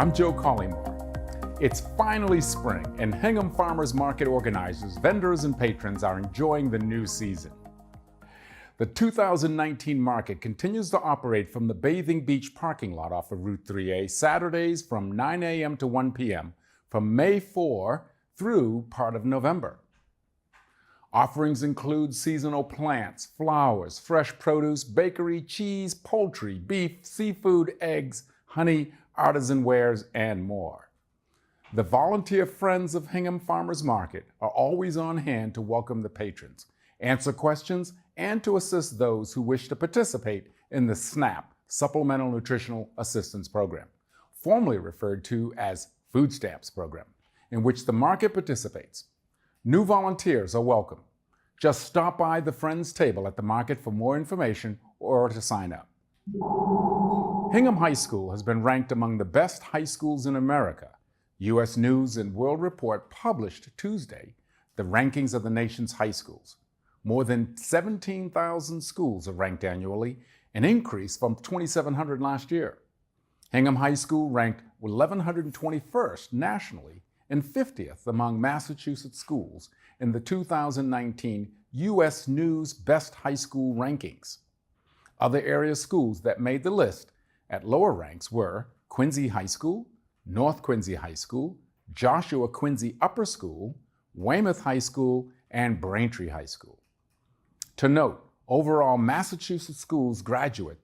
I'm Joe Collymore. It's finally spring, and Hingham Farmers Market organizers, vendors, and patrons are enjoying the new season. The 2019 market continues to operate from the Bathing Beach parking lot off of Route 3A Saturdays from 9 a.m. to 1 p.m. from May 4 through part of November. Offerings include seasonal plants, flowers, fresh produce, bakery, cheese, poultry, beef, seafood, eggs, honey, artisan wares, and more. The volunteer friends of Hingham Farmers Market are always on hand to welcome the patrons, answer questions, and to assist those who wish to participate in the SNAP, Supplemental Nutritional Assistance Program, formerly referred to as Food Stamps Program, in which the market participates. New volunteers are welcome. Just stop by the Friends table at the market for more information or to sign up. Hingham High School has been ranked among the best high schools in America. U.S. News and World Report published Tuesday the rankings of the nation's high schools. More than 17,000 schools are ranked annually, an increase from 2,700 last year. Hingham High School ranked 1,121st nationally and 50th among Massachusetts schools in the 2019 U.S. News Best High School Rankings. Other area schools that made the list at lower ranks were Quincy High School, North Quincy High School, Joshua Quincy Upper School, Weymouth High School, and Braintree High School. To note, overall Massachusetts schools graduate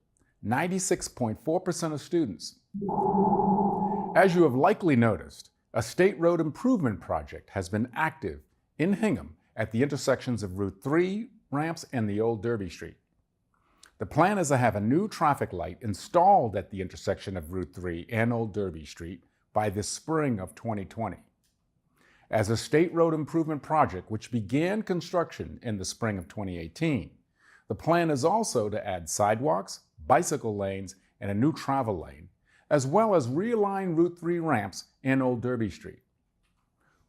96.4% of students. As you have likely noticed, a state road improvement project has been active in Hingham at the intersections of Route 3 ramps and the Old Derby Street. The plan is to have a new traffic light installed at the intersection of Route 3 and Old Derby Street by the spring of 2020. As a state road improvement project which began construction in the spring of 2018, the plan is also to add sidewalks, bicycle lanes, and a new travel lane, as well as realign Route 3 ramps and Old Derby Street.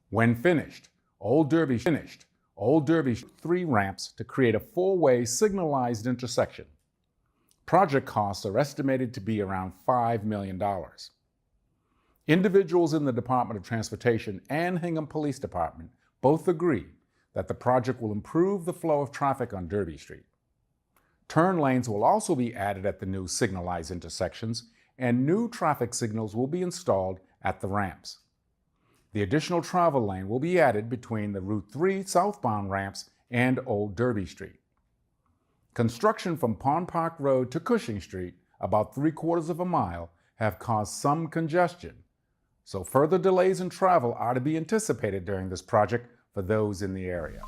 When finished, Old Derby 3 ramps to create a four-way signalized intersection. Project costs are estimated to be around $5 million. Individuals in the Department of Transportation and Hingham Police Department both agree that the project will improve the flow of traffic on Derby Street. Turn lanes will also be added at the new signalized intersections, and new traffic signals will be installed at the ramps. The additional travel lane will be added between the Route 3 southbound ramps and Old Derby Street. Construction from Pond Park Road to Cushing Street, about 3/4 of a mile, have caused some congestion, so further delays in travel are to be anticipated during this project for those in the area.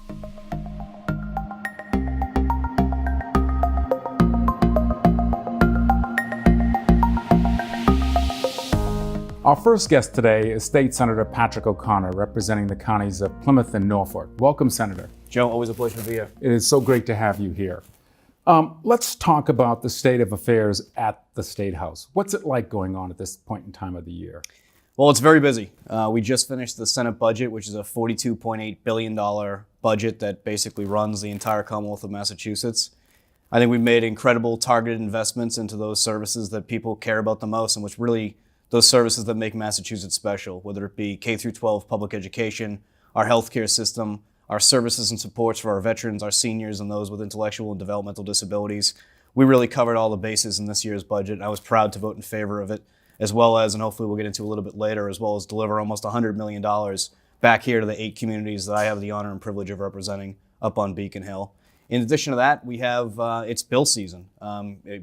Our first guest today is State Senator Patrick O'Connor, representing the counties of Plymouth and Norfolk. Welcome, Senator. Joe, always a pleasure to be here. It is so great to have you here. Let's talk about the state of affairs at the State House. What's it like going on at this point in time of the year? Well, it's very busy. We just finished the Senate budget, which is a $42.8 billion budget that basically runs the entire Commonwealth of Massachusetts. I think we've made incredible targeted investments into those services that people care about the most, and which really those services that make Massachusetts special, whether it be K-12 public education, our healthcare system, our services and supports for our veterans, our seniors, and those with intellectual and developmental disabilities. We really covered all the bases in this year's budget. I was proud to vote in favor of it, as well as, and hopefully we'll get into a little bit later, as well as deliver almost $100 million back here to the 8 communities that I have the honor and privilege of representing up on Beacon Hill. In addition to that, we have, it's bill season,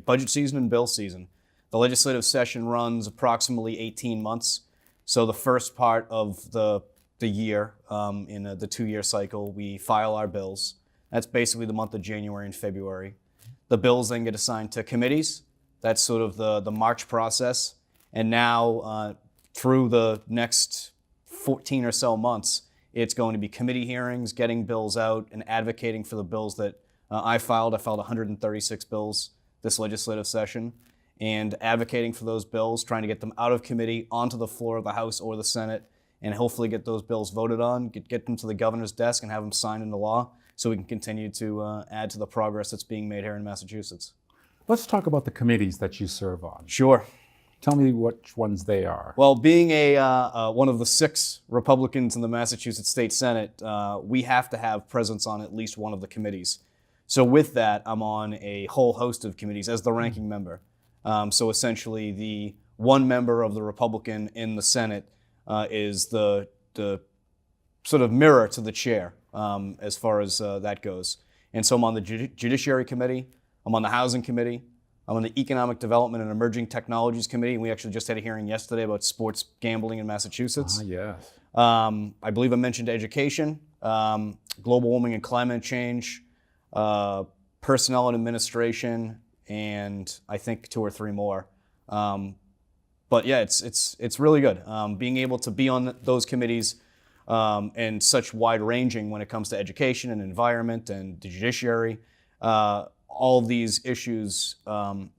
budget season and bill season. The legislative session runs approximately 18 months. So the first part of the year, in the 2-year cycle, we file our bills. That's basically the month of January and February. The bills then get assigned to committees. That's sort of the March process. And now through the next 14 or so months, it's going to be committee hearings, getting bills out, and advocating for the bills that I filed. I filed 136 bills this legislative session, and advocating for those bills, trying to get them out of committee onto the floor of the House or the Senate, and hopefully get those bills voted on, get them to the governor's desk and have them signed into law so we can continue to add to the progress that's being made here in Massachusetts. Let's talk about the committees that you serve on. Sure. Tell me which ones they are. Well, being one of the 6 Republicans in the Massachusetts State Senate, we have to have presence on at least one of the committees. So with that, I'm on a whole host of committees as the ranking member. So essentially, the one member of the Republican in the Senate is the sort of mirror to the chair as far as that goes. And so I'm on the Judiciary Committee, I'm on the Housing Committee, I'm on the Economic Development and Emerging Technologies Committee, and we actually just had a hearing yesterday about sports gambling in Massachusetts. Yes. I believe I mentioned education, global warming and climate change, personnel and administration, and I think 2 or 3 more. But yeah, it's really good. Being able to be on those committees and such wide ranging when it comes to education and environment and the judiciary, all of these issues, kind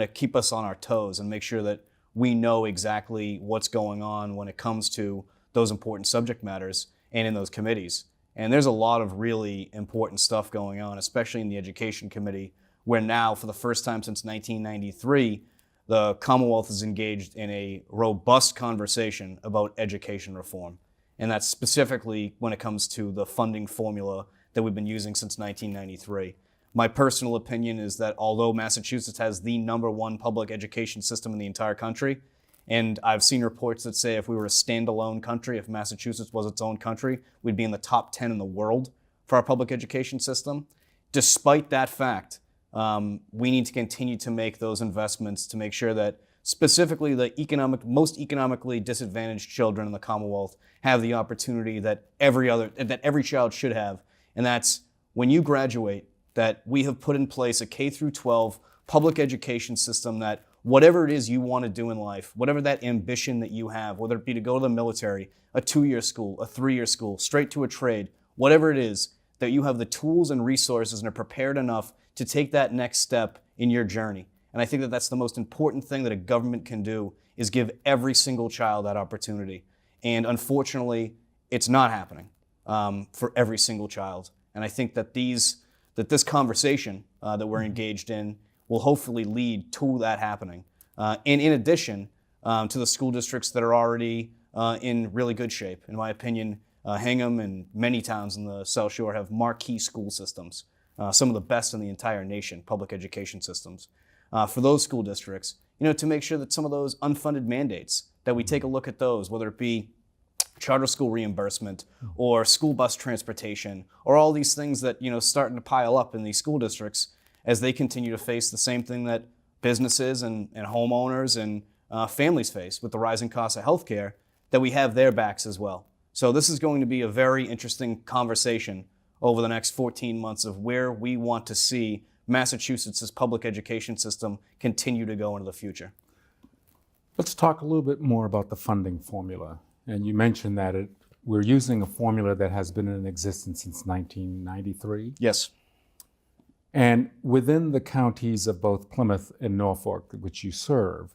of keep us on our toes and make sure that we know exactly what's going on when it comes to those important subject matters and in those committees. And there's a lot of really important stuff going on, especially in the Education Committee, where now, for the first time since 1993, the Commonwealth is engaged in a robust conversation about education reform. And that's specifically when it comes to the funding formula that we've been using since 1993. My personal opinion is that although Massachusetts has the #1 public education system in the entire country, and I've seen reports that say if we were a standalone country, if Massachusetts was its own country, we'd be in the top 10 in the world for our public education system. Despite that fact, we need to continue to make those investments to make sure that specifically the most economically disadvantaged children in the Commonwealth have the opportunity that every child should have. And that's when you graduate, that we have put in place a K-12 public education system that whatever it is you want to do in life, whatever that ambition that you have, whether it be to go to the military, a 2-year school, a 3-year school, straight to a trade, whatever it is, that you have the tools and resources and are prepared enough to take that next step in your journey. And I think that that's the most important thing that a government can do, is give every single child that opportunity. And unfortunately, it's not happening for every single child. And I think that this conversation that we're engaged in will hopefully lead to that happening. And in addition to the school districts that are already in really good shape. In my opinion, Hingham and many towns in the South Shore have marquee school systems, some of the best in the entire nation, public education systems. For those school districts, to make sure that some of those unfunded mandates, that we take a look at those, whether it be charter school reimbursement or school bus transportation, or all these things that, starting to pile up in these school districts as they continue to face the same thing that businesses and homeowners and families face with the rising costs of healthcare, that we have their backs as well. So this is going to be a very interesting conversation over the next 14 months of where we want to see Massachusetts' public education system continue to go into the future. Let's talk a little bit more about the funding formula. And you mentioned that we're using a formula that has been in existence since 1993. Yes. And within the counties of both Plymouth and Norfolk, which you serve,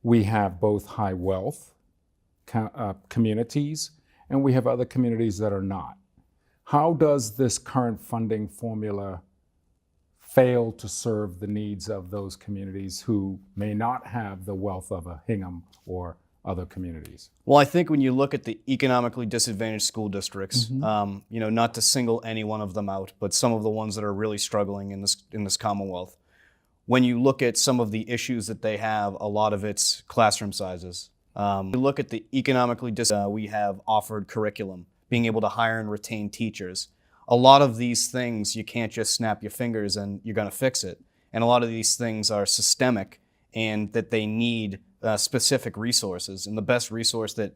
we have both high wealth communities, and we have other communities that are not. How does this current funding formula fail to serve the needs of those communities who may not have the wealth of a Hingham or other communities? Well, I think when you look at the economically disadvantaged school districts, not to single any one of them out, but some of the ones that are really struggling in this Commonwealth, when you look at some of the issues that they have, a lot of it's classroom sizes. You look at the economically we have offered curriculum, being able to hire and retain teachers. A lot of these things, you can't just snap your fingers and you're going to fix it. And a lot of these things are systemic, and that they need specific resources. And the best resource that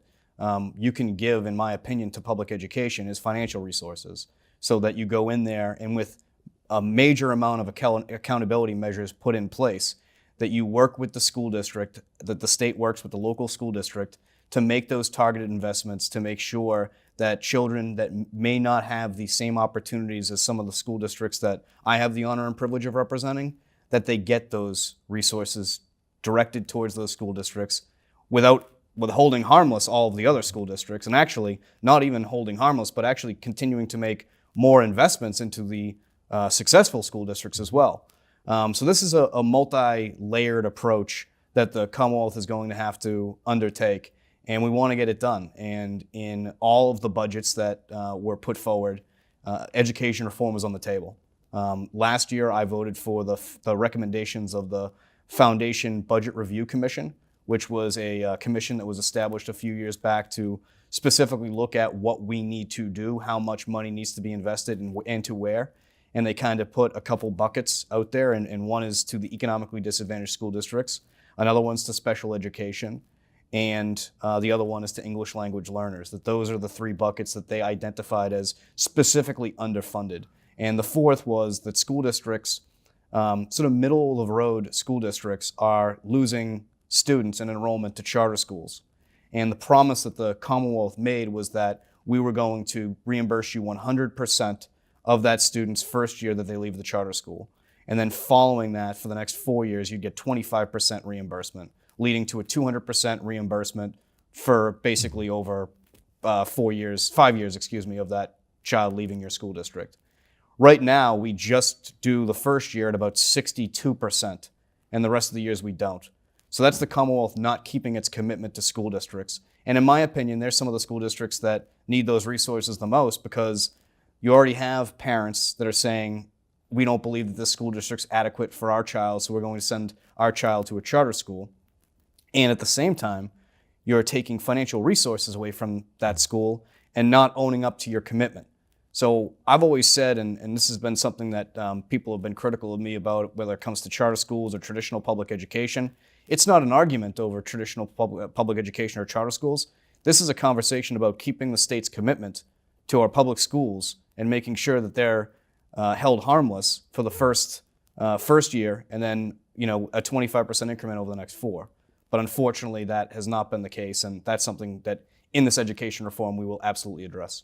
you can give, in my opinion, to public education is financial resources, so that you go in there and with a major amount of accountability measures put in place, that you work with the school district, that the state works with the local school district to make those targeted investments, to make sure that children that may not have the same opportunities as some of the school districts that I have the honor and privilege of representing, that they get those resources directed towards those school districts without holding harmless all of the other school districts, and actually not even holding harmless, but actually continuing to make more investments into the successful school districts as well. So this is a multi-layered approach that the Commonwealth is going to have to undertake, and we want to get it done. And in all of the budgets that were put forward, education reform was on the table. Last year, I voted for the recommendations of the Foundation Budget Review Commission, which was a commission that was established a few years back to specifically look at what we need to do, how much money needs to be invested, and to where. And they kind of put a couple buckets out there, and one is to the economically disadvantaged school districts, another one's to special education, and the other one is to English language learners. That those are the three buckets that they identified as specifically underfunded. And the fourth was that school districts, sort of middle of the road school districts, are losing students and enrollment to charter schools. And the promise that the Commonwealth made was that we were going to reimburse you 100% of that student's first year that they leave the charter school. And then following that, for the next 4 years, you'd get 25% reimbursement, leading to a 200% reimbursement for basically over 5 years, of that child leaving your school district. Right now, we just do the first year at about 62%, and the rest of the years we don't. So that's the Commonwealth not keeping its commitment to school districts. And in my opinion, there's some of the school districts that need those resources the most, because you already have parents that are saying, we don't believe that this school district's adequate for our child, so we're going to send our child to a charter school. And at the same time, you're taking financial resources away from that school and not owning up to your commitment. So I've always said, and this has been something that people have been critical of me about, whether it comes to charter schools or traditional public education, it's not an argument over traditional public education or charter schools. This is a conversation about keeping the state's commitment to our public schools and making sure that they're held harmless for the first year, and then a 25% increment over the next 4. But unfortunately, that has not been the case, and that's something that in this education reform we will absolutely address.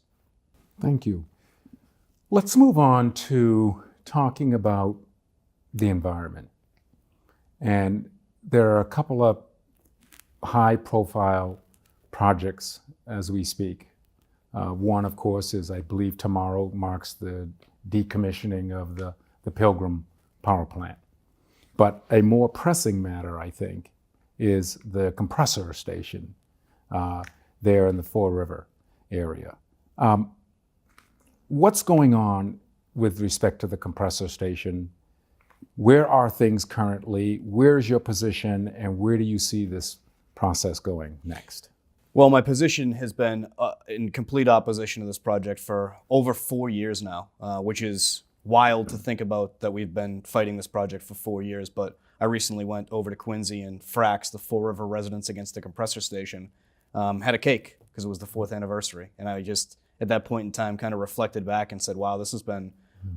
Thank you. Let's move on to talking about the environment. And there are a couple of high-profile projects as we speak. One, of course, is, I believe tomorrow marks the decommissioning of the Pilgrim power plant. But a more pressing matter, I think, is the compressor station there in the Fall River area. What's going on with respect to the compressor station? Where are things currently? Where's your position, and where do you see this process going next? Well, my position has been in complete opposition to this project for over 4 years now, which is wild to think about, that we've been fighting this project for 4 years. But I recently went over to Quincy, and FRAX, the Fall River Residents Against the Compressor Station, had a cake because it was the 4th anniversary. And I just, at that point in time, kind of reflected back and said, wow, this has been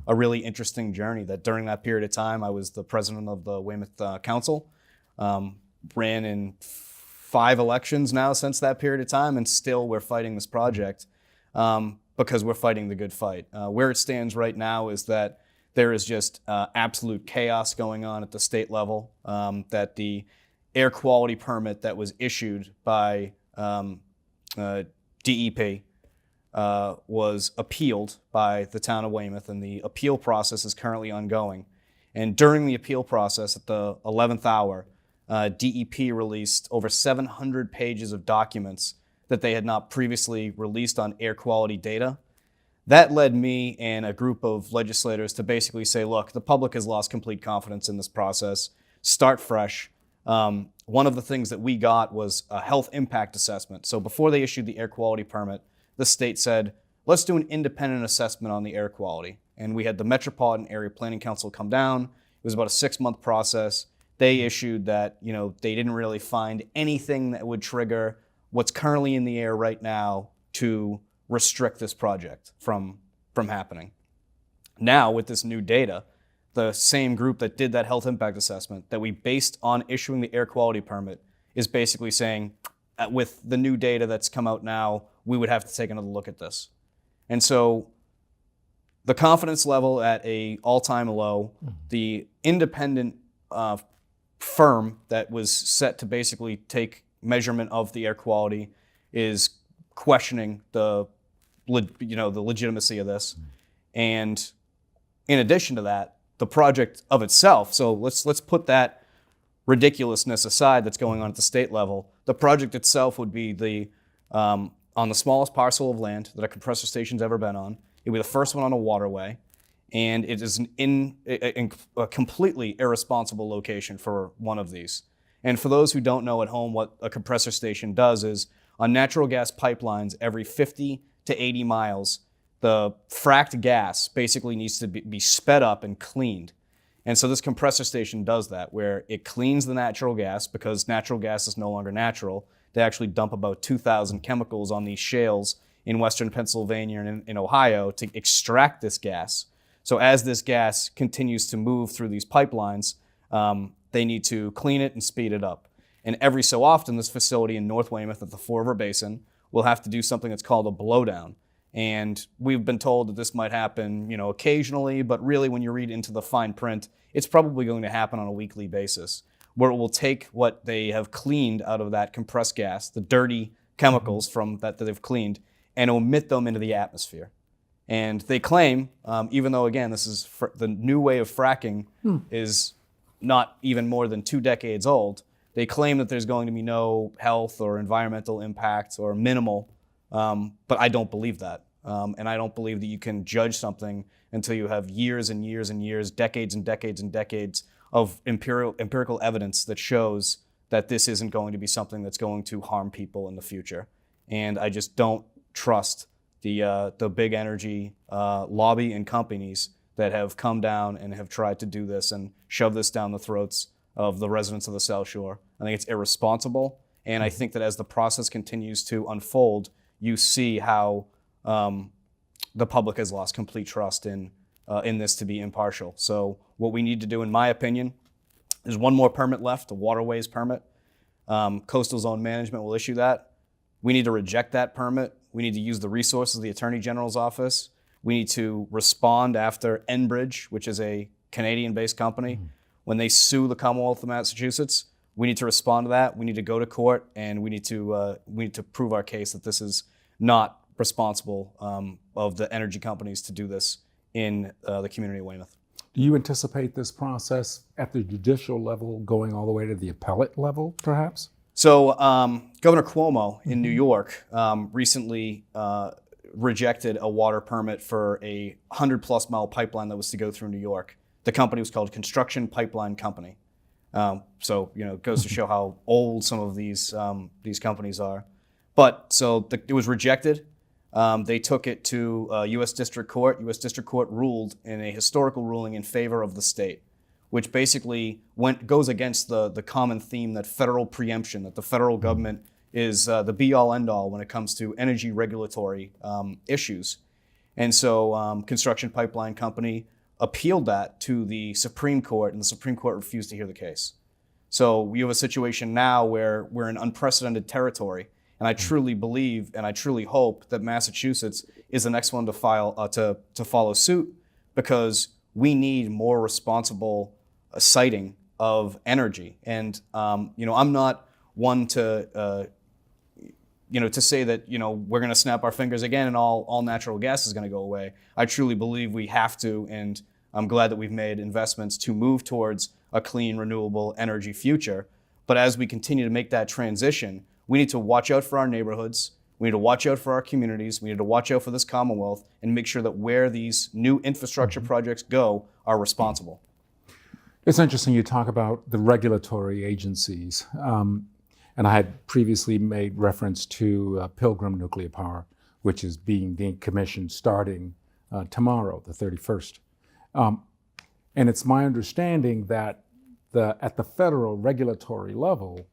a really interesting journey. That during that period of time, I was the president of the Weymouth Council, ran in 5 elections now since that period of time, and still we're fighting this project because we're fighting the good fight. Where it stands right now is that there is just absolute chaos going on at the state level, that the air quality permit that was issued by DEP was appealed by the town of Weymouth, and the appeal process is currently ongoing. And during the appeal process, at the 11th hour, DEP released over 700 pages of documents that they had not previously released on air quality data. That led me and a group of legislators to basically say, look, the public has lost complete confidence in this process. Start fresh. One of the things that we got was a health impact assessment. So before they issued the air quality permit, the state said, let's do an independent assessment on the air quality. And we had the Metropolitan Area Planning Council come down. It was about a 6-month process. They issued that, they didn't really find anything that would trigger what's currently in the air right now to restrict this project from happening. Now, with this new data, the same group that did that health impact assessment that we based on issuing the air quality permit is basically saying, with the new data that's come out now, we would have to take another look at this. And so the confidence level at an all-time low, the independent firm that was set to basically take measurement of the air quality is questioning the legitimacy of this. And in addition to that, the project of itself, so let's put that ridiculousness aside that's going on at the state level, the project itself would be on the smallest parcel of land that a compressor station's ever been on. It would be the first one on a waterway, and it is a completely irresponsible location for one of these. And for those who don't know at home, what a compressor station does is, on natural gas pipelines, every 50 to 80 miles, the fracked gas basically needs to be sped up and cleaned. And so this compressor station does that, where it cleans the natural gas because natural gas is no longer natural. They actually dump about 2,000 chemicals on these shales in western Pennsylvania and in Ohio to extract this gas. So as this gas continues to move through these pipelines, they need to clean it and speed it up. And every so often, this facility in North Weymouth at the Fall River Basin will have to do something that's called a blowdown. And we've been told that this might happen, occasionally, but really when you read into the fine print, it's probably going to happen on a weekly basis, where it will take what they have cleaned out of that compressed gas, the dirty chemicals from that they've cleaned, and emit them into the atmosphere. And they claim, even though, again, this is the new way of fracking is not even more than 2 decades old, they claim that there's going to be no health or environmental impacts or minimal, but I don't believe that. And I don't believe that you can judge something until you have years and years and years, decades and decades and decades of empirical evidence that shows that this isn't going to be something that's going to harm people in the future. And I just don't trust the big energy lobby and companies that have come down and have tried to do this and shove this down the throats of the residents of the South Shore. I think it's irresponsible, and I think that as the process continues to unfold, you see how the public has lost complete trust in this to be impartial. So what we need to do, in my opinion, is one more permit left, a waterways permit. Coastal Zone Management will issue that. We need to reject that permit. We need to use the resources of the Attorney General's office. We need to respond after Enbridge, which is a Canadian-based company, when they sue the Commonwealth of Massachusetts. We need to respond to that. We need to go to court, and we need to prove our case that this is not responsible of the energy companies to do this in the community of Weymouth. Do you anticipate this process at the judicial level going all the way to the appellate level, perhaps? So Governor Cuomo in New York recently rejected a water permit for a 100-plus mile pipeline that was to go through New York. The company was called Construction Pipeline Company. So it goes to show how old some of these companies are. But so it was rejected. They took it to U.S. District Court. U.S. District Court ruled in a historical ruling in favor of the state, which basically goes against the common theme that federal preemption, that the federal government is the be-all, end-all when it comes to energy regulatory issues. And so Construction Pipeline Company appealed that to the Supreme Court, and the Supreme Court refused to hear the case. So we have a situation now where we're in unprecedented territory, and I truly believe and I truly hope that Massachusetts is the next one to follow suit, because we need more responsible siting of energy. And I'm not one to say that we're going to snap our fingers again and all natural gas is going to go away. I truly believe we have to, and I'm glad that we've made investments to move towards a clean, renewable energy future. But as we continue to make that transition, we need to watch out for our neighborhoods. We need to watch out for our communities. We need to watch out for this Commonwealth and make sure that where these new infrastructure projects go are responsible. It's interesting you talk about the regulatory agencies. And I had previously made reference to Pilgrim Nuclear Power, which is being decommissioned starting tomorrow, the 31st. And it's my understanding that at the federal regulatory level,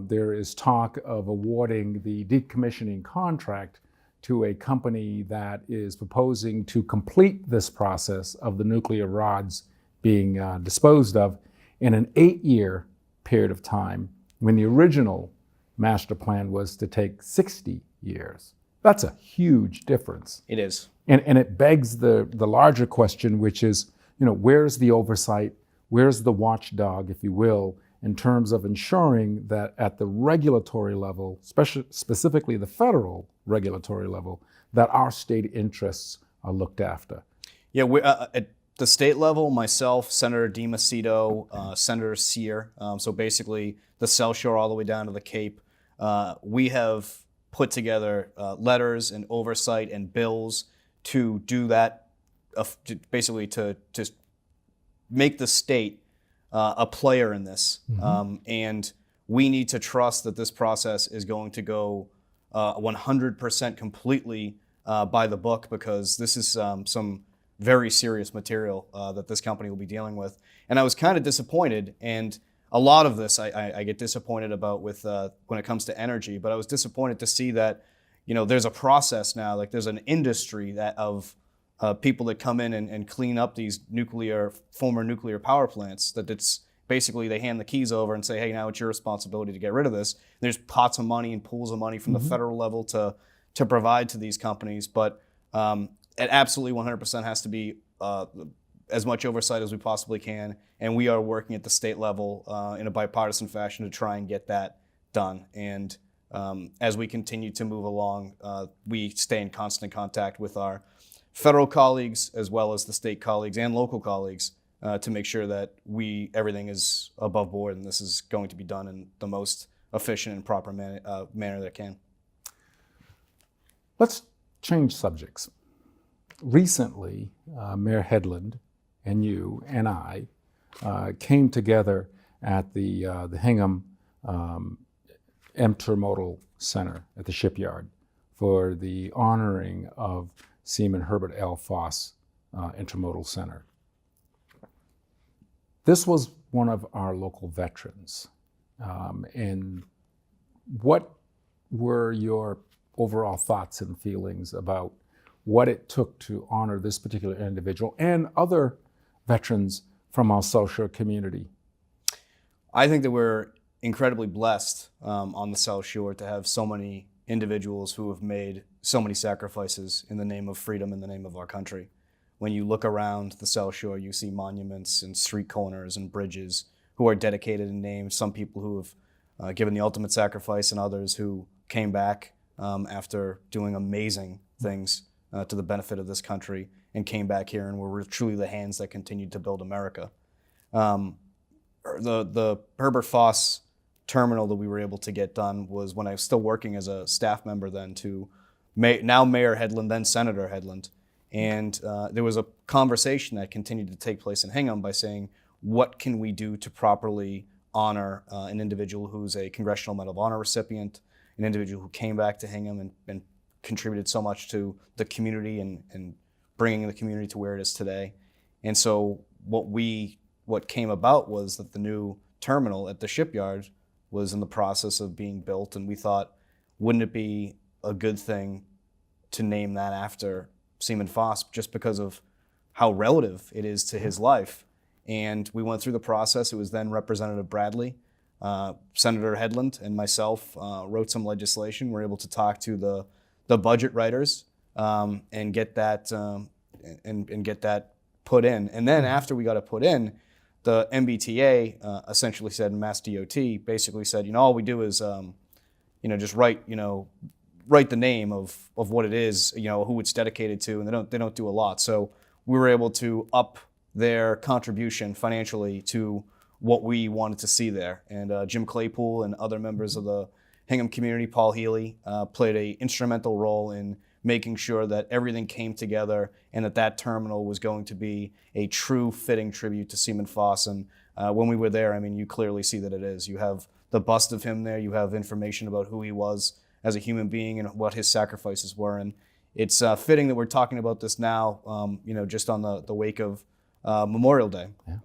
there is talk of awarding the decommissioning contract to a company that is proposing to complete this process of the nuclear rods being disposed of in an 8-year period of time, when the original master plan was to take 60 years. That's a huge difference. It is. And it begs the larger question, which is, where's the oversight? Where's the watchdog, if you will, in terms of ensuring that at the regulatory level, specifically the federal regulatory level, that our state interests are looked after? Yeah, the state level, myself, Senator DiMacedo, Senator Sear, so basically the South Shore all the way down to the Cape, we have put together letters and oversight and bills to do that, basically to make the state a player in this. And we need to trust that this process is going to go 100% completely by the book, because this is some very serious material that this company will be dealing with. And I was kind of disappointed, and a lot of this I get disappointed about with when it comes to energy, but I was disappointed to see that, there's a process now, like there's an industry that of people that come in and clean up these former nuclear power plants, that it's basically they hand the keys over and say, hey, now it's your responsibility to get rid of this. There's pots of money and pools of money from the federal level to provide to these companies, but it absolutely 100% has to be as much oversight as we possibly can, and we are working at the state level in a bipartisan fashion to try and get that done. And as we continue to move along, we stay in constant contact with our federal colleagues as well as the state colleagues and local colleagues to make sure that everything is above board and this is going to be done in the most efficient and proper manner that it can. Let's change subjects. Recently, Mayor Headland and you and I came together at the Hingham Intermodal Center at the shipyard for the honoring of Seaman Herbert L. Foss Intermodal Center. This was one of our local veterans. And what were your overall thoughts and feelings about what it took to honor this particular individual and other veterans from our South Shore community? I think that we're incredibly blessed on the South Shore to have so many individuals who have made so many sacrifices in the name of freedom, in the name of our country. When you look around the South Shore, you see monuments and street corners and bridges who are dedicated and named. Some people who have given the ultimate sacrifice, and others who came back after doing amazing things to the benefit of this country and came back here and were truly the hands that continued to build America. The Herbert Foss terminal that we were able to get done was when I was still working as a staff member then to now Mayor Headland, then Senator Headland. And there was a conversation that continued to take place in Hingham by saying, what can we do to properly honor an individual who's a Congressional Medal of Honor recipient, an individual who came back to Hingham and contributed so much to the community and bringing the community to where it is today. And so what came about was that the new terminal at the shipyard was in the process of being built, and we thought, wouldn't it be a good thing to name that after Seaman Foss, just because of how relative it is to his life. And we went through the process. It was then Representative Bradley, Senator Headland, and myself wrote some legislation. We were able to talk to the budget writers and get that and get that put in. And then after we got it put in, the MBTA essentially said, and Mass DOT basically said, all we do is just write the name of what it is, who it's dedicated to, and they don't do a lot. So we were able to up their contribution financially to what we wanted to see there. And Jim Claypool and other members of the Hingham Community, Paul Healy, played an instrumental role in making sure that everything came together and that terminal was going to be a true fitting tribute to Seaman Foss. And when we were there, you clearly see that it is. You have the bust of him there. You have information about who he was as a human being and what his sacrifices were. And it's fitting that we're talking about this now, just on the wake of Memorial Day. Yeah.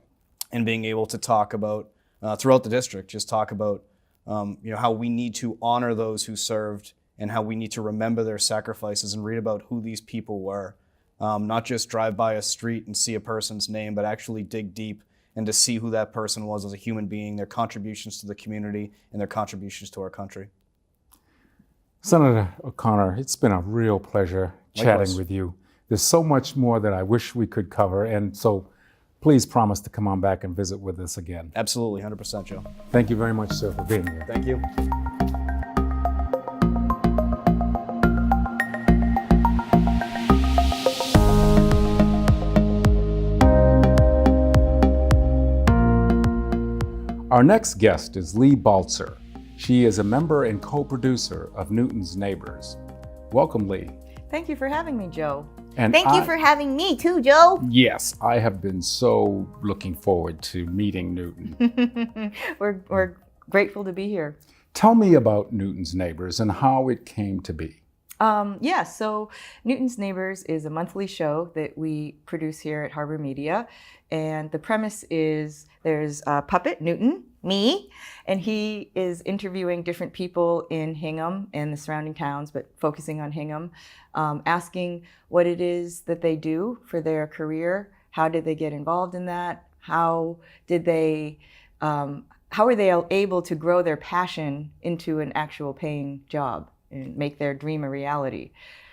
And being able to talk about, throughout the district, just talk about, how we need to honor those who served and how we need to remember their sacrifices and read about who these people were. Not just drive by a street and see a person's name, but actually dig deep and to see who that person was as a human being, their contributions to the community and their contributions to our country. Senator O'Connor, it's been a real pleasure chatting with you. There's so much more that I wish we could cover, and so please promise to come on back and visit with us again. Absolutely, 100%, Joe. Thank you very much, sir, for being here. Thank you. Our next guest is Leigh Baltzer. She is a member and co-producer of Newton's Neighbors. Welcome, Leigh. Thank you for having me, Joe. And Thank you for having me too, Joe. Yes, I have been so looking forward to meeting Newton. We're grateful to be here. Tell me about Newton's Neighbors and how it came to be. So Newton's Neighbors is a monthly show that we produce here at Harbor Media. And the premise is there's a puppet, Newton, me, and he is interviewing different people in Hingham and the surrounding towns, but focusing on Hingham, asking what it is that they do for their career. How did they get involved in that? How are they able to grow their passion into an actual paying job and make their dream a reality?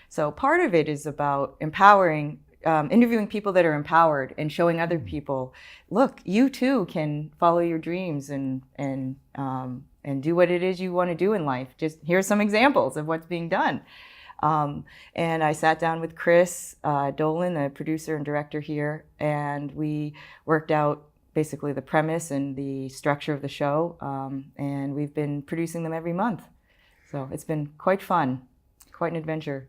So part of it is about empowering, interviewing people that are empowered and showing other people, look, you too can follow your dreams and do what it is you want to do in life. Just here's some examples of what's being done. And I sat down with Chris Dolan, the producer and director here, and we worked out basically the premise and the structure of the show, and we've been producing them every month. So it's been quite fun, quite an adventure.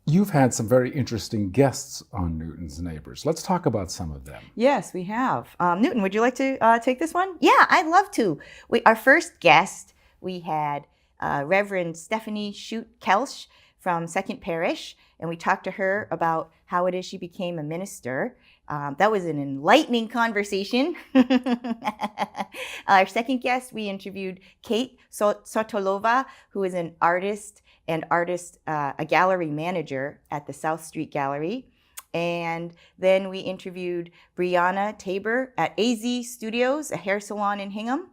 You've had some very interesting guests on Newton's Neighbors. Let's talk about some of them. Yes, we have. Newton, would you like to take this one? Yeah, I'd love to. Our first guest, we had Reverend Stephanie Shute-Kelsch from Second Parish, and we talked to her about how it is she became a minister. That was an enlightening conversation. Our second guest, we interviewed Kate Sotolova, who is an artist and a gallery manager at the South Street Gallery. And then we interviewed Brianna Tabor at AZ Studios, a hair salon in Hingham.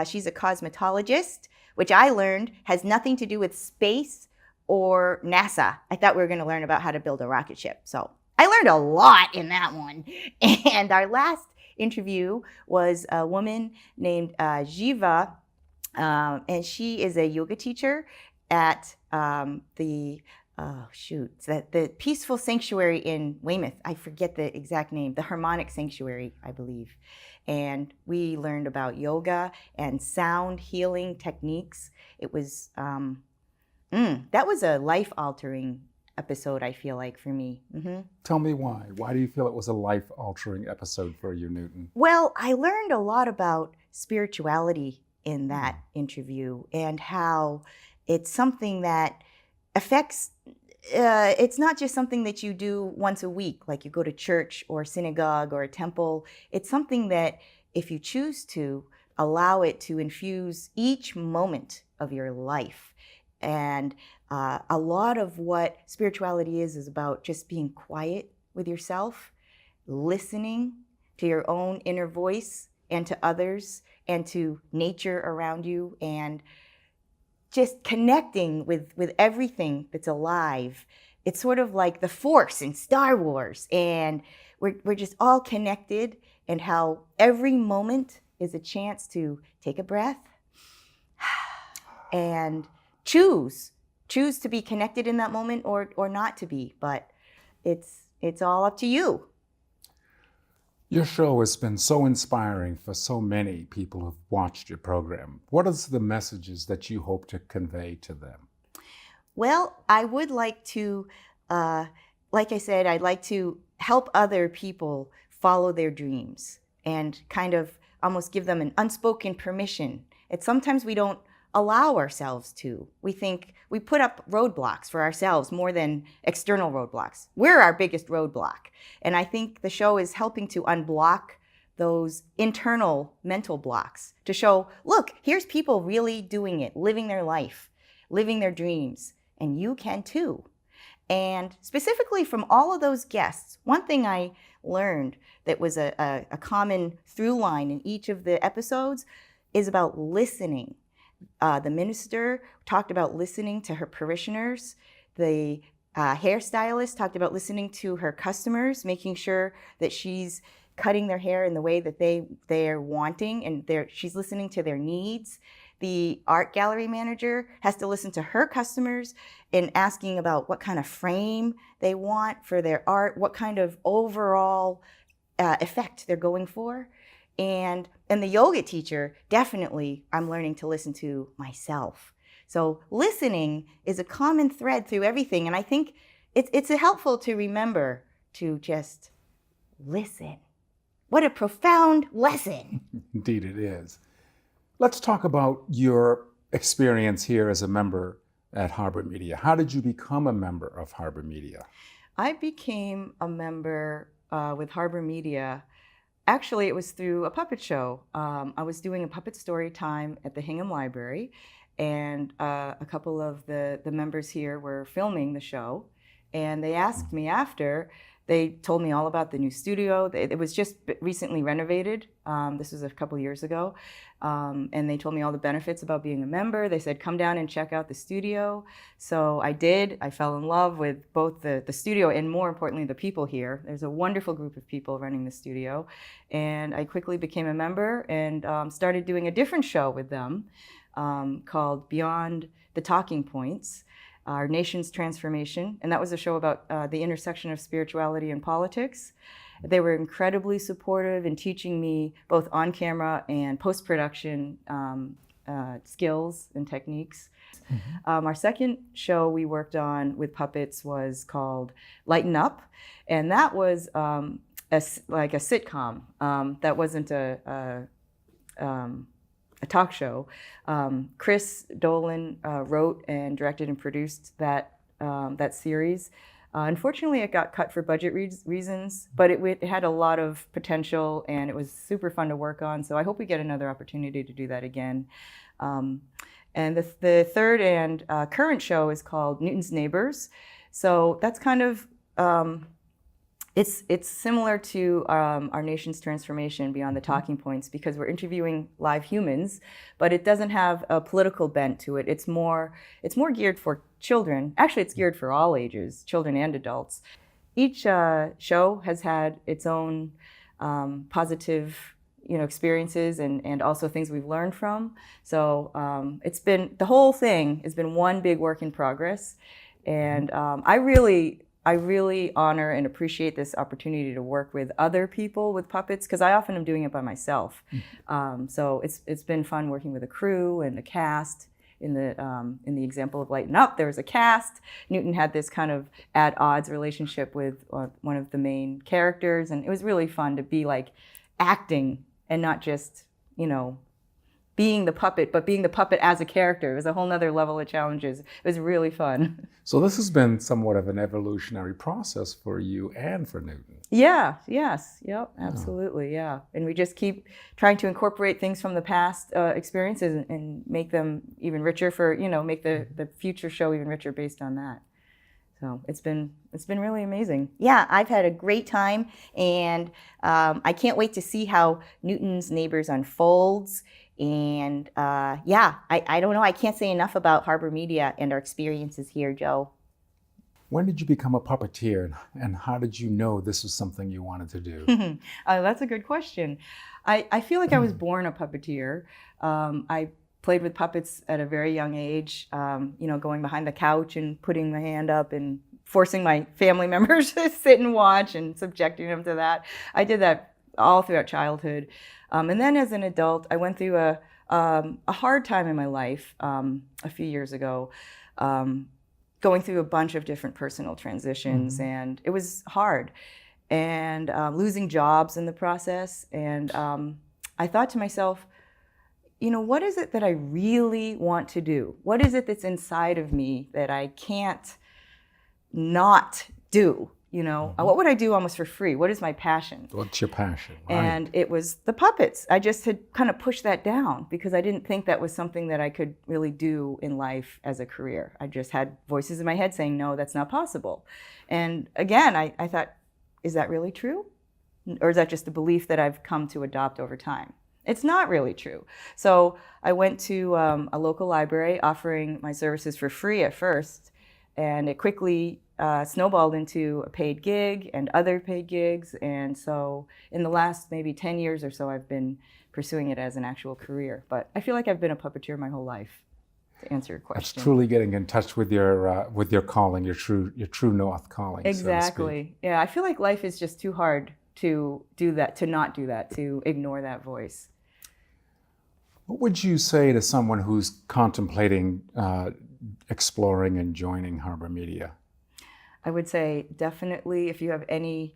She's a cosmetologist, which I learned has nothing to do with space or NASA. I thought we were going to learn about how to build a rocket ship. So I learned a lot in that one. And our last interview was a woman named Jiva, and she is a yoga teacher at the Peaceful Sanctuary in Weymouth. I forget the exact name, the Harmonic Sanctuary, I believe. And we learned about yoga and sound healing techniques. It was, that was a life-altering episode, I feel like, for me. Mm-hmm. Tell me why. Why do you feel it was a life-altering episode for you, Newton? Well, I learned a lot about spirituality in that interview and how it's something that affects, it's not just something that you do once a week, like you go to church or synagogue or a temple. It's something that if you choose to, allow it to infuse each moment of your life. And a lot of what spirituality is about just being quiet with yourself, listening to your own inner voice and to others and to nature around you, and just connecting with everything that's alive. It's sort of like the Force in Star Wars, and we're just all connected, and how every moment is a chance to take a breath and choose to be connected in that moment or not to be, but it's all up to you. Your show has been so inspiring for so many people who've watched your program. What are the messages that you hope to convey to them? Well, I would like to, like I said, I'd like to help other people follow their dreams and kind of almost give them an unspoken permission. It's sometimes we don't allow ourselves to. We think we put up roadblocks for ourselves more than external roadblocks. We're our biggest roadblock. And I think the show is helping to unblock those internal mental blocks to show, look, here's people really doing it, living their life, living their dreams, and you can too. And specifically from all of those guests, one thing I learned that was a common through line in each of the episodes is about listening. The minister talked about listening to her parishioners. The hairstylist talked about listening to her customers, making sure that she's cutting their hair in the way that they're wanting, and she's listening to their needs. The art gallery manager has to listen to her customers and asking about what kind of frame they want for their art, what kind of overall effect they're going for. And the yoga teacher, definitely I'm learning to listen to myself. So listening is a common thread through everything. And I think it's helpful to remember to just listen. What a profound lesson. Indeed it is. Let's talk about your experience here as a member at Harbor Media. How did you become a member of Harbor Media? I became a member with Harbor Media. Actually, it was through a puppet show. I was doing a puppet story time at the Hingham Library, and a couple of the members here were filming the show, and they asked me after. They told me all about the new studio. It was just recently renovated. This was a couple years ago. And they told me all the benefits about being a member. They said, come down and check out the studio. So I did. I fell in love with both the studio and, more importantly, the people here. There's a wonderful group of people running the studio. And I quickly became a member and started doing a different show with them called Beyond the Talking Points, Our Nation's Transformation. And that was a show about the intersection of spirituality and politics. They were incredibly supportive in teaching me both on-camera and post-production skills and techniques. Mm-hmm. Our second show we worked on with puppets was called Lighten Up, and that was like a sitcom. That wasn't a talk show. Chris Dolan wrote and directed and produced that series. Unfortunately, it got cut for budget reasons, but it had a lot of potential and it was super fun to work on. So I hope we get another opportunity to do that again. And the third and current show is called Newton's Neighbors. So that's kind of, it's similar to Our Nation's Transformation, Beyond the Talking Points, because we're interviewing live humans, but it doesn't have a political bent to it. It's more geared for children. Actually, it's geared for all ages, children and adults. Each show has had its own positive, experiences and also things we've learned from. So the whole thing has been one big work in progress, and I really honor and appreciate this opportunity to work with other people with puppets, because I often am doing it by myself. So it's been fun working with a crew and a cast. In the example of Lighten Up, there was a cast. Newton had this kind of at odds relationship with one of the main characters, and it was really fun to be like acting and not just, being the puppet, but being the puppet as a character. It was a whole nother level of challenges. It was really fun. So this has been somewhat of an evolutionary process for you and for Newton. Yeah, yes, yep, absolutely, yeah. And we just keep trying to incorporate things from the past experiences and make them even richer make the future show even richer based on that. So it's been really amazing. Yeah, I've had a great time, and I can't wait to see how Newton's Neighbors unfolds. And I don't know, I can't say enough about Harbor Media and our experiences here, Joe. When did you become a puppeteer, and how did you know this was something you wanted to do? That's a good question. I feel like I was born a puppeteer. I played with puppets at a very young age, going behind the couch and putting my hand up and forcing my family members to sit and watch and subjecting them to that. I did that all throughout childhood. And then as an adult, I went through a hard time in my life a few years ago, going through a bunch of different personal transitions, and it was hard, and losing jobs in the process. And I thought to myself, what is it that I really want to do? What is it that's inside of me that I can't not do? What would I do almost for free? What is my passion? What's your passion? Right. And it was the puppets. I just had kind of pushed that down because I didn't think that was something that I could really do in life as a career. I just had voices in my head saying, no, that's not possible. And again, I thought, is that really true? Or is that just a belief that I've come to adopt over time? It's not really true. So I went to a local library offering my services for free at first, and it quickly snowballed into a paid gig and other paid gigs. And so in the last maybe 10 years or so, I've been pursuing it as an actual career. But I feel like I've been a puppeteer my whole life, to answer your question. That's truly getting in touch with your calling, your true north calling. Exactly. So to speak. Yeah, I feel like life is just too hard to do that, to not do that, to ignore that voice. What would you say to someone who's contemplating exploring and joining Harbor Media? I would say definitely, if you have any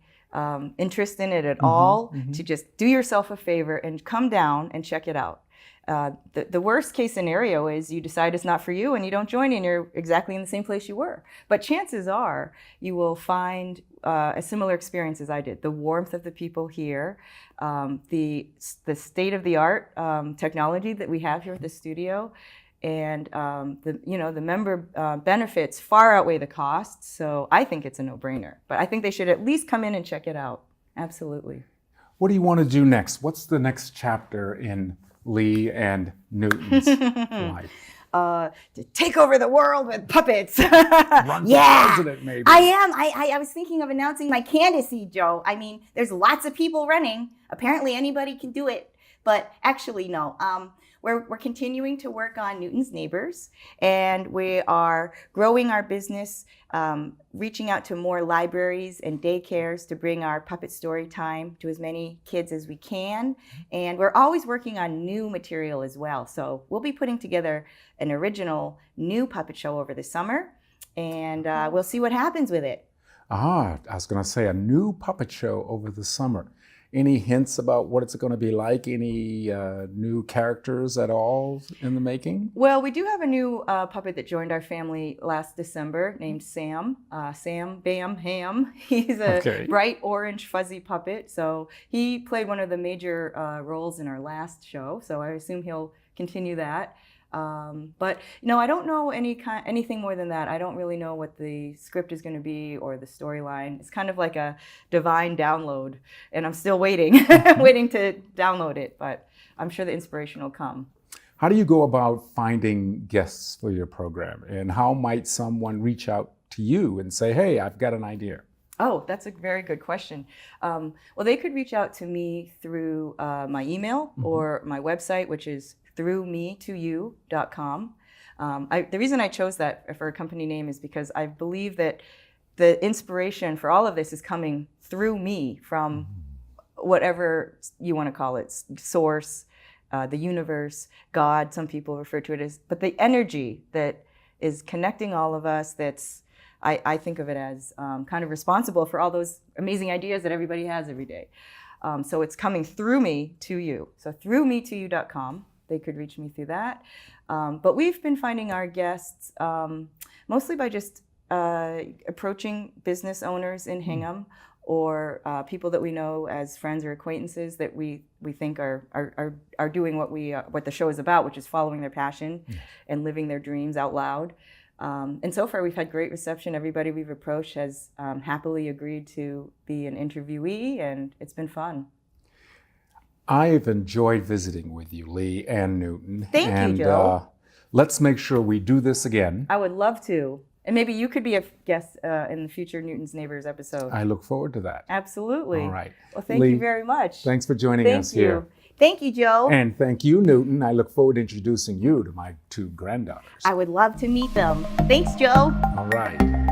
interest in it at all, to just do yourself a favor and come down and check it out. The worst case scenario is you decide it's not for you and you don't join and you're exactly in the same place you were. But chances are you will find a similar experience as I did. The warmth of the people here, the state-of-the-art technology that we have here at the studio, and the member benefits far outweigh the costs. So I think it's a no-brainer. But I think they should at least come in and check it out. Absolutely. What do you want to do next? What's the next chapter in Leigh and Newton's life? To take over the world with puppets. Run for president, maybe. I am. I was thinking of announcing my candidacy, Joe. I mean, there's lots of people running. Apparently anybody can do it. But actually, no. We're continuing to work on Newton's Neighbors, and we are growing our business, reaching out to more libraries and daycares to bring our puppet story time to as many kids as we can. And we're always working on new material as well. So we'll be putting together an original new puppet show over the summer, and we'll see what happens with it. I was going to say a new puppet show over the summer. Any hints about what it's going to be like? Any new characters at all in the making? Well, we do have a new puppet that joined our family last December named Sam. Sam Bam Ham. He's a bright orange fuzzy puppet. So he played one of the major roles in our last show. So I assume he'll continue that. But no, I don't know anything more than that. I don't really know what the script is going to be or the storyline. It's kind of like a divine download, and I'm still waiting, waiting to download it. But I'm sure the inspiration will come. How do you go about finding guests for your program, and how might someone reach out to you and say, "Hey, I've got an idea"? Oh, that's a very good question. Well, they could reach out to me through my email or my website, which is throughme2you.com. The reason I chose that for a company name is because I believe that the inspiration for all of this is coming through me, from whatever you want to call it, source, the universe, God, some people refer to it as, but the energy that is connecting all of us, I think of it as kind of responsible for all those amazing ideas that everybody has every day. So it's coming through me to you. So throughme2you.com. They could reach me through that. But we've been finding our guests mostly by just approaching business owners in Hingham, or people that we know as friends or acquaintances that we think are doing what the show is about, which is following their passion and living their dreams out loud. And so far, we've had great reception. Everybody we've approached has happily agreed to be an interviewee, and it's been fun. I've enjoyed visiting with you, Leigh and Newton. Thank you, Joe. Let's make sure we do this again. I would love to. And maybe you could be a guest in the future Newton's Neighbors episode. I look forward to that. Absolutely. All right. Well, thank Leigh, you very much. Thanks for joining us here. Thank you, Joe. And thank you, Newton. I look forward to introducing you to my two granddaughters. I would love to meet them. Thanks, Joe. All right.